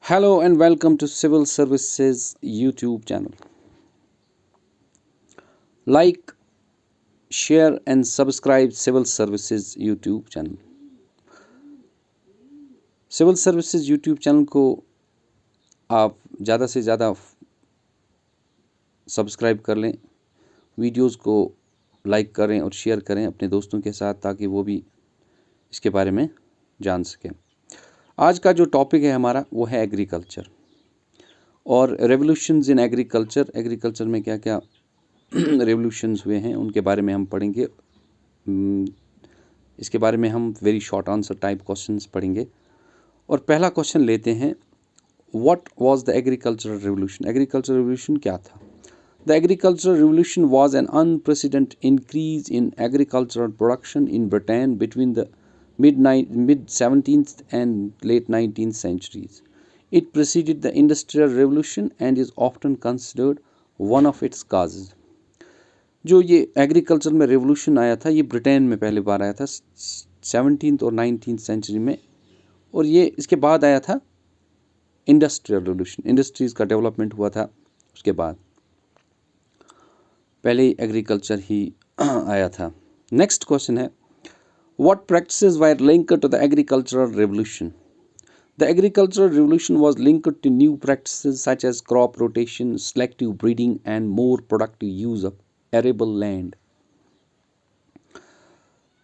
Hello and welcome to Civil Services YouTube channel. Like, share and subscribe Civil Services YouTube channel. Civil Services YouTube channel को आप ज़्यादा से ज़्यादा subscribe कर लें, वीडियोस को लाइक करें और शेयर करें अपने दोस्तों के साथ ताकि वो भी इसके बारे में जान सकें। आज का जो टॉपिक है हमारा वो है एग्रीकल्चर और रेवोल्यूशंस इन एग्रीकल्चर में क्या क्या रेवोल्यूशंस हुए हैं उनके बारे में हम पढ़ेंगे। इसके बारे में हम very short answer type questions पढ़ेंगे और पहला क्वेश्चन लेते हैं, what was the agricultural revolution. Agricultural revolution क्या था? The agricultural revolution was an unprecedented increase in agricultural production in Britain between the mid 17th and late 19th centuries. It preceded the Industrial Revolution and is often considered one of its causes. जो ये agriculture में revolution आया था ये Britain में पहली बार आया था 17th और 19th सेंचुरी में, और ये इसके बाद आया था इंडस्ट्रियल रेवोल्यूशन। इंडस्ट्रीज़ का डेवलपमेंट हुआ था उसके बाद, पहले एग्रीकल्चर ही आया था। नेक्स्ट क्वेश्चन है, what practices were linked to the agricultural revolution? The agricultural revolution was linked to new practices such as crop rotation, selective breeding, and more productive use of arable land.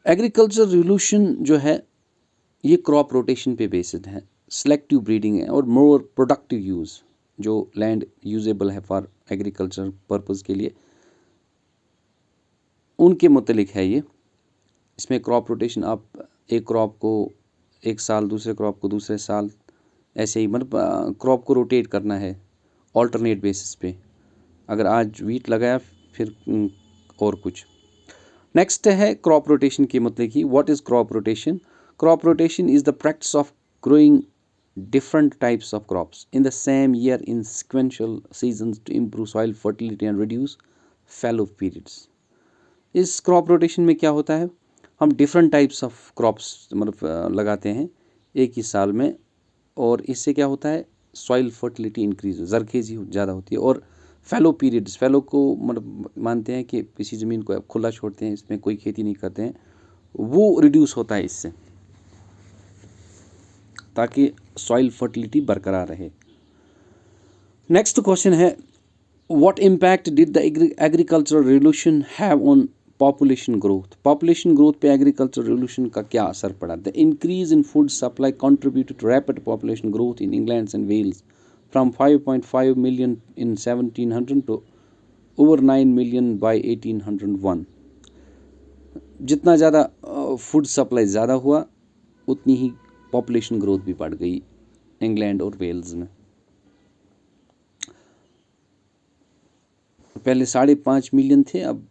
Agriculture revolution जो है ये crop rotation पे based है, selective breeding है और more productive use, जो land usable है for agriculture purpose के लिए, उनके मुतलिक है ये। इसमें क्रॉप रोटेशन, आप एक क्रॉप को एक साल, दूसरे क्रॉप को दूसरे साल, ऐसे ही मतलब क्रॉप को रोटेट करना है ऑल्टरनेट बेसिस पे। अगर आज वीट लगाया फिर और कुछ। नेक्स्ट है क्रॉप रोटेशन के मतलब कि what is crop rotation? Crop rotation is the practice of growing different types of crops in the same year in sequential seasons to improve soil fertility and reduce fallow periods. इस crop rotation में क्या होता है, हम different types of crops मतलब लगाते हैं एक ही साल में, और इससे क्या होता है सॉइल फर्टिलिटी इंक्रीज, जरखेज़ी ज़्यादा होती है, और फैलो पीरियड्स, फैलो को मतलब मानते हैं कि किसी ज़मीन को खुला छोड़ते हैं, इसमें कोई खेती नहीं करते हैं, वो रिड्यूस होता है इससे ताकि सॉइल फर्टिलिटी बरकरार रहे। नेक्स्ट क्वेश्चन है, what impact did the agricultural revolution have on population growth? Population growth पे एग्रीकल्चर रेवोल्यूशन का क्या असर पड़ा? The increase in food supply contributed to rapid population growth in England and Wales from 5.5 million in 1700 to over 9 million by 1801। जितना ज़्यादा food supply ज़्यादा हुआ उतनी ही पॉपुलेशन ग्रोथ भी बढ़ गई इंग्लैंड और वेल्स में। पहले 5.5 मिलियन थे, अब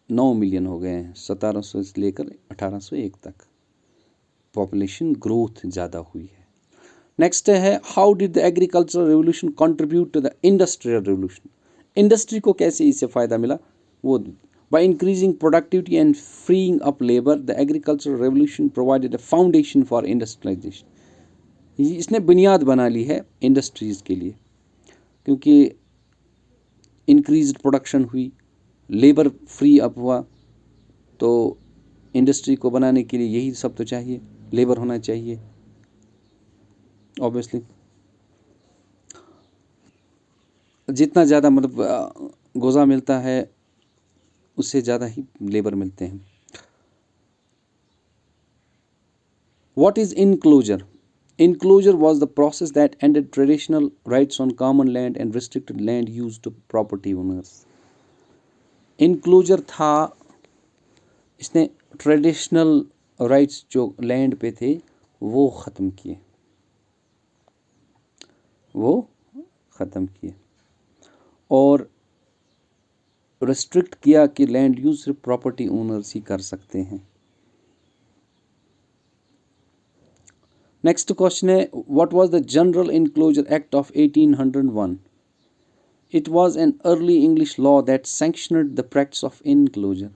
9 मिलियन हो गए हैं 1700 से लेकर 1801 तक, पॉपुलेशन ग्रोथ ज़्यादा हुई है। नेक्स्ट है, how did the agricultural revolution contribute to the industrial revolution? Industry को कैसे इससे फ़ायदा मिला? वो by increasing productivity and freeing up labour, the agricultural revolution provided a foundation for industrialisation. इसने बुनियाद बना ली है इंडस्ट्रीज़ के लिए, क्योंकि इंक्रीज प्रोडक्शन हुई, लेबर फ्री अप हुआ, तो इंडस्ट्री को बनाने के लिए यही सब तो चाहिए, लेबर होना चाहिए ऑब्वियसली। जितना ज़्यादा मतलब गोज़ा मिलता है उससे ज़्यादा ही लेबर मिलते हैं। What is enclosure? Enclosure was the process that ended traditional rights on common land and restricted land use to property owners. Enclosure था, इसने ट्रेडिशनल राइट्स जो लैंड पे थे वो ख़त्म किए और रिस्ट्रिक्ट किया कि लैंड यूज सिर्फ प्रॉपर्टी ओनर्स ही कर सकते हैं। नेक्स्ट क्वेश्चन है, what was the general enclosure act of 1801? It was an early English law that sanctioned the practice of enclosure.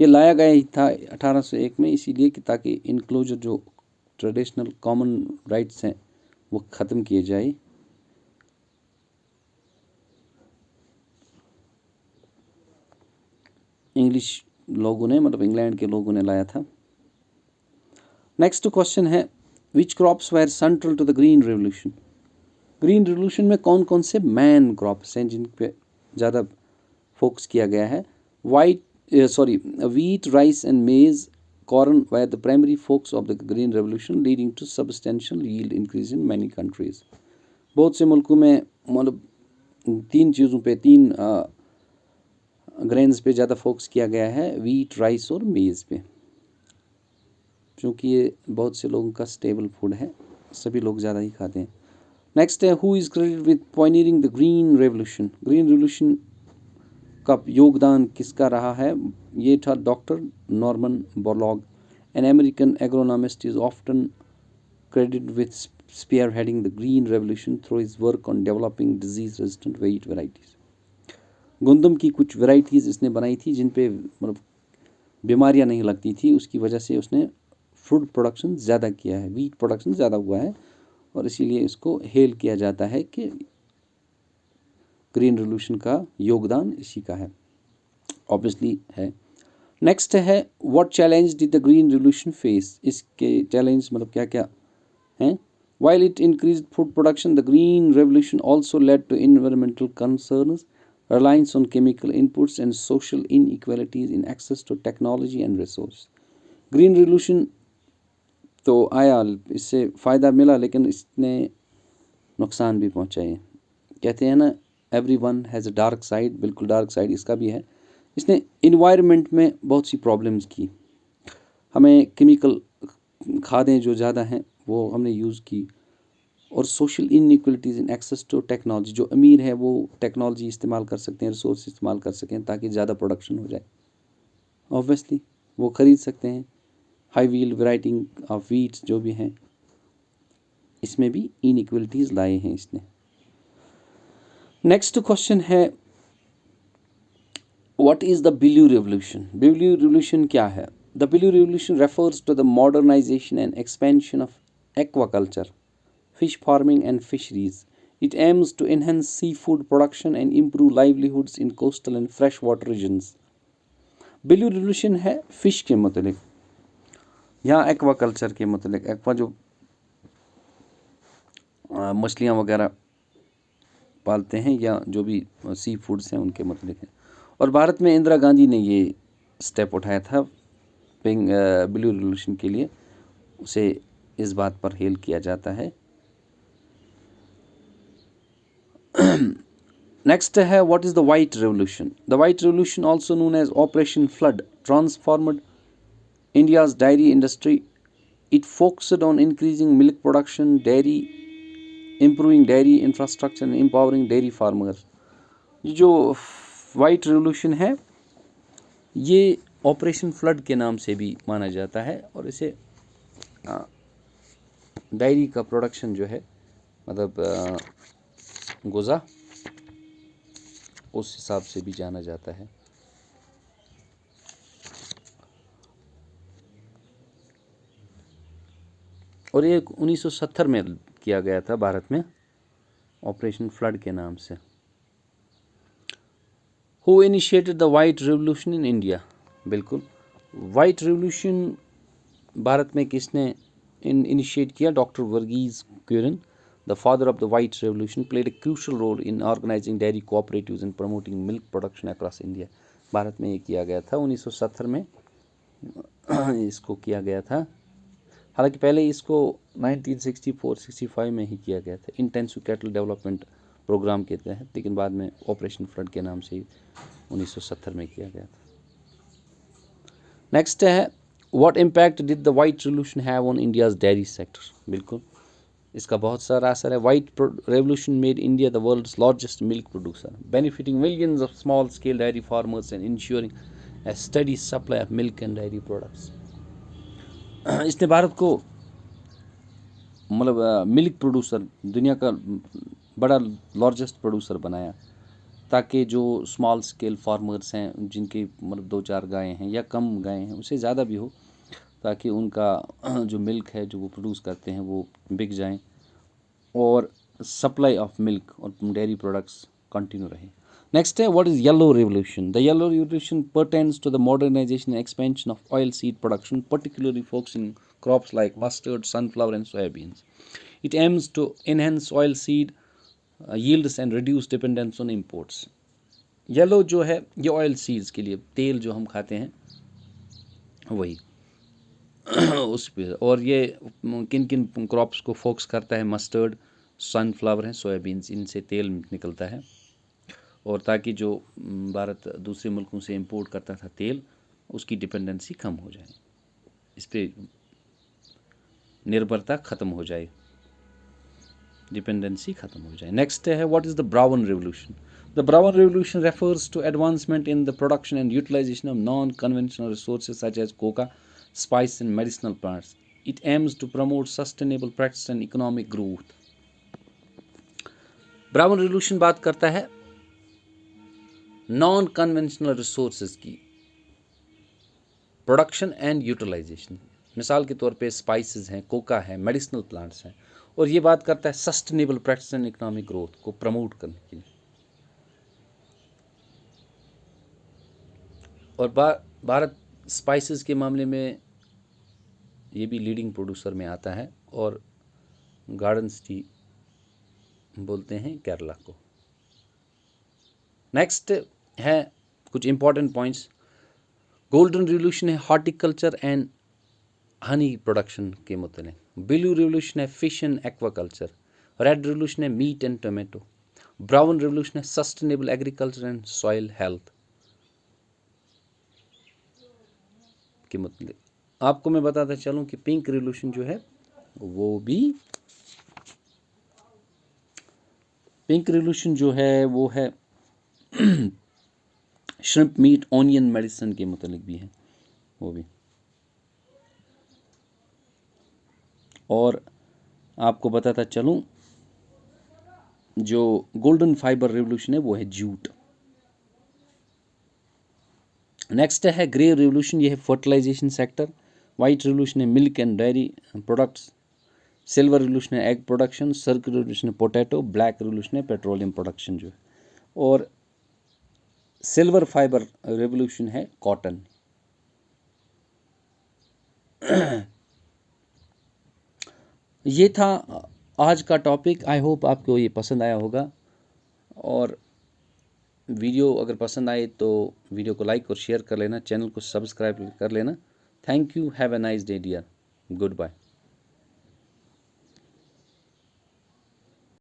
ये लाया गया ही था 1801 में, इसीलिए कि ताकि इनक्लोजर जो ट्रेडिशनल कॉमन राइट्स हैं वो ख़त्म किए जाए। इंग्लिश लोगों ने, मतलब इंग्लैंड के लोगों ने लाया था। नेक्स्ट क्वेश्चन है, which crops were central to the green revolution? Green revolution में कौन कौन से मैन क्रॉप्स हैं जिन पे ज़्यादा फोकस किया गया है? wheat, rice and maize, corn were the primary focus of the green revolution, leading to substantial yield increase in many countries. बहुत से मुल्कों में मतलब तीन चीज़ों पे, तीन ग्रेन्स पे ज़्यादा फोकस किया गया है, वीट, राइस और मेज़ पे, क्योंकि ये बहुत से लोगों का स्टेबल फूड है, सभी लोग ज़्यादा ही खाते हैं। नेक्स्ट है, who is credited with pioneering the green revolution? Green revolution का योगदान किसका रहा है? ये था doctor Norman Borlaug, an American agronomist, is often credited with spearheading the green revolution through his work on developing disease resistant wheat varieties. गंदम की कुछ वैरायटीज़ इसने बनाई थी जिन पे मतलब बीमारियां नहीं लगती थी, उसकी वजह से उसने फूड प्रोडक्शन ज़्यादा किया है, वीट प्रोडक्शन ज़्यादा हुआ है, और इसीलिए इसको हेल किया जाता है कि ग्रीन रेवोल्यूशन का योगदान इसी का है, ऑब्वियसली है। नेक्स्ट है, what challenge did the green revolution face? इसके चैलेंज मतलब क्या क्या हैं? While it increased food production, the Green Revolution also led to environmental concerns, reliance on chemical inputs, and social inequalities in access to technology and resource. Green Revolution तो आया, इससे फ़ायदा मिला, लेकिन इसने नुकसान भी पहुंचाए। कहते हैं ना, everyone has a dark side, बिल्कुल डार्क साइड इसका भी है। इसने इन्वायरमेंट में बहुत सी प्रॉब्लम्स की, हमें केमिकल खादें जो ज़्यादा हैं वो हमने यूज़ की, और social inequalities in access to technology, जो अमीर है वो टेक्नोलॉजी इस्तेमाल कर सकते हैं, रिसोर्स इस्तेमाल कर सकें ताकि ज़्यादा प्रोडक्शन हो जाए, ऑब्वियसली वो ख़रीद सकते हैं। High yield variety of wheats जो भी हैं, इसमें भी इनइक्वलिटीज़ लाए हैं इसने। नेक्स्ट क्वेश्चन है, what is the blue revolution? Blue revolution क्या है? The blue revolution refers to the modernization and expansion of aquaculture, fish farming and fisheries. It aims to enhance seafood production and improve livelihoods in coastal and freshwater regions. Blue revolution है fish के मतलब, यहाँ aquaculture के मतलब, aqua जो मछलियाँ वगैरह पालते हैं या जो भी सी फूड्स हैं उनके मतलब है। और भारत में इंदिरा गांधी ने ये स्टेप उठाया था ब्लू रेवोल्यूशन के लिए, उसे इस बात पर हेल किया जाता है। Next है, what is the white revolution? The white revolution, also known as Operation Flood, transformed India's dairy industry. It focused on increasing milk production, improving dairy infrastructure and empowering dairy farmers. जो white revolution है ये operation flood के नाम से भी माना जाता है, और इसे डायरी का प्रोडक्शन जो है मतलब गोज़ा, उस हिसाब से भी जाना जाता है। और ये 1970 में किया गया था भारत में, ऑपरेशन फ्लड के नाम से। Who initiated the white revolution in India? बिल्कुल, वाइट रेवोल्यूशन भारत में किसने इनिशिएट किया? Doctor Verghese Kurien, the father of the white revolution, played a crucial role in organizing dairy cooperatives and promoting milk production across India. Bharat में ये किया गया था 1970 में इसको किया गया था, हालांकि पहले इसको 1964-65 में ही किया गया था इंटेंसिव कैटल डेवलपमेंट प्रोग्राम के तहत, लेकिन बाद में ऑपरेशन फ्लड के नाम से 1970 में किया गया था। नेक्स्ट है, what impact did the white revolution have on India's dairy sector? बिल्कुल, इसका बहुत सारा असर है। White revolution made India the world's largest milk producer, benefiting millions of small scale dairy farmers and ensuring a steady supply of milk and dairy products. इसने भारत को मतलब milk producer, दुनिया का बड़ा लार्जेस्ट प्रोड्यूसर बनाया, ताकि जो स्मॉल स्केल फार्मर्स हैं जिनकी मतलब 2-4 गायें हैं या कम गायें हैं, उससे ज़्यादा भी हो, ताकि उनका जो मिल्क है जो वो प्रोड्यूस करते हैं वो बिक जाएं और सप्लाई ऑफ मिल्क और डेयरी प्रोडक्ट्स कंटिन्यू रहे। Next, what is yellow revolution? The yellow revolution pertains to the modernization and expansion of oilseed production, particularly focusing crops like mustard, sunflower, and soybeans. It aims to enhance oilseed yields and reduce dependence on imports. Yellow जो है ये oil seeds के लिए, तेल जो हम खाते हैं वही उस पे, और ये किन किन क्रॉप्स को फोकस करता है? मस्टर्ड, सनफ्लावर है, सोयाबीन्स, इनसे तेल निकलता है। और ताकि जो भारत दूसरे मुल्कों से इंपोर्ट करता था तेल, उसकी डिपेंडेंसी कम हो जाए, इस पर निर्भरता ख़त्म हो जाए, डिपेंडेंसी ख़त्म हो जाए। नेक्स्ट है what is the brown revolution? The brown revolution refers to advancement in the production and utilization of non conventional resources such as cocoa, spice and medicinal plants. It aims to promote sustainable practice and economic growth. Brown revolution बात करता है non conventional resources की production and utilisation. मिसाल के तौर पे spices हैं, Coca है, मेडिसिनल प्लांट्स हैं। और ये बात करता है sustainable practice and economic growth को प्रमोट करने के लिए। और भारत स्पाइसेस के मामले में ये भी लीडिंग प्रोड्यूसर में आता है, और गार्डन सिटी बोलते हैं केरला को। नेक्स्ट है कुछ इंपॉर्टेंट पॉइंट्स। गोल्डन रिवोल्यूशन है हॉर्टिकल्चर एंड हनी प्रोडक्शन के मुतल्लिक। ब्लू रिवोल्यूशन है fish and aquaculture. Red revolution है meat and tomato. Brown revolution है sustainable agriculture and soil health के मुतल्लिक। आपको मैं बताता चलूँ कि पिंक रिवोल्यूशन जो है वो भी, पिंक रिवोल्यूशन जो है वो है श्रिम्प, मीट, ऑनियन, मेडिसिन के मुतल्लिक भी है वो भी। और आपको बताता चलूँ जो गोल्डन फाइबर रिवोल्यूशन है वो है जूट। नेक्स्ट है ग्रे रिवोल्यूशन, ये है फर्टिलाइजेशन सेक्टर। वाइट रिवोल्यूशन है milk and dairy products. Silver revolution है एग प्रोडक्शन। सर्कुलर रिवोल्यूशन है पोटैटो। ब्लैक रिवोल्यूशन है पेट्रोलियम प्रोडक्शन जो है। और सिल्वर फाइबर रिवोल्यूशन है कॉटन। ये था आज का टॉपिक। आई होप आपको ये पसंद आया होगा, और वीडियो अगर पसंद आए तो वीडियो को लाइक और शेयर कर लेना, चैनल को सब्सक्राइब कर लेना। Thank you, have a nice day dear, good bye.